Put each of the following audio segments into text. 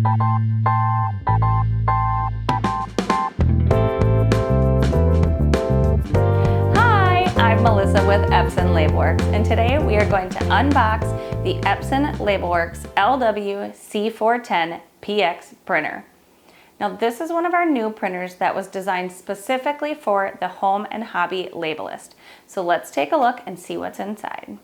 I'm Melissa with Epson LabelWorks, and today we are going to unbox the Epson LabelWorks LW-C410PX printer. Now this is one of our new printers that was designed specifically for the home and hobby labelist. So let's take a look and see what's inside.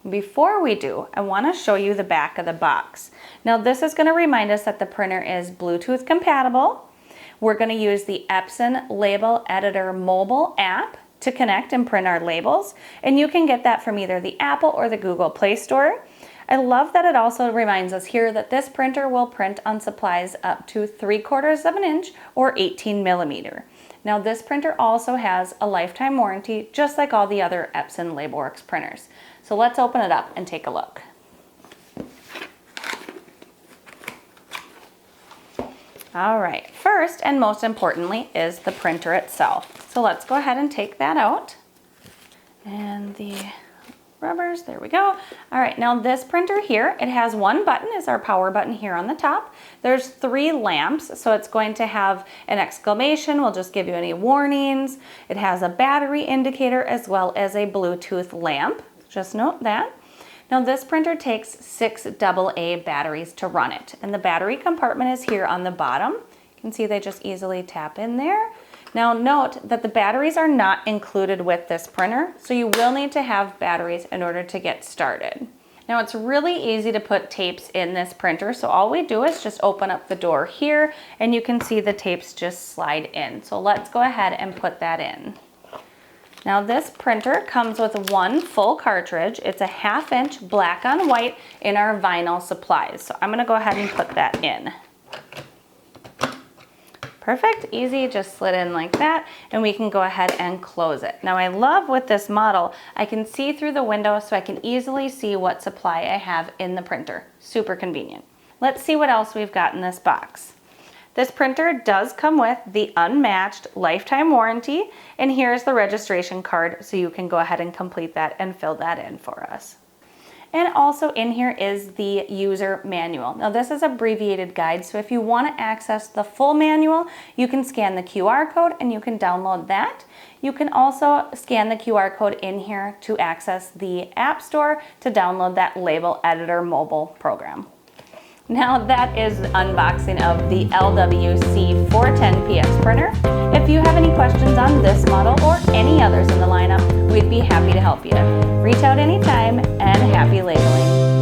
Before we do, I want to show you the back of the box. Now this is going to remind us that the printer is Bluetooth compatible. We're going to use the Epson Label Editor mobile app to connect and print our labels, and you can get that from either the Apple or the Google Play Store. I love that it also reminds us here that this printer will print on supplies up to 3/4 of an inch or 18 millimeter. Now this printer also has a lifetime warranty, just like all the other Epson LabelWorks printers. So let's open it up and take a look. All right, first and most importantly is the printer itself. So let's go ahead and take that out. And the rubbers, there we go. All right, now this printer here, it has one button, is our power button here on the top. There's 3 lamps, so it's going to have an exclamation, we'll just give you any warnings. It has a battery indicator as well as a Bluetooth lamp, just note that. Now this printer takes 6 AA batteries to run it, and the battery compartment is here on the bottom. You can see they just easily tap in there. Now note that the batteries are not included with this printer, so you will need to have batteries in order to get started. Now it's really easy to put tapes in this printer, so all we do is just open up the door here and you can see the tapes just slide in. So let's go ahead and put that in. Now this printer comes with one full cartridge. It's a 1/2 inch black on white in our vinyl supplies. So I'm gonna go ahead and put that in. Perfect, easy, just slid in like that, and we can go ahead and close it. Now I love with this model, I can see through the window so I can easily see what supply I have in the printer. Super convenient. Let's see what else we've got in this box. This printer does come with the unmatched lifetime warranty, and here's the registration card so you can go ahead and complete that and fill that in for us. And also in here is the user manual. Now this is an abbreviated guide, so if you want to access the full manual, you can scan the QR code and you can download that. You can also scan the QR code in here to access the App Store to download that Label Editor mobile program. Now that is the unboxing of the LW-C410PX printer. If you have any questions on this model or any others in the lineup, we'd be happy to help you. Reach out anytime, and happy labeling.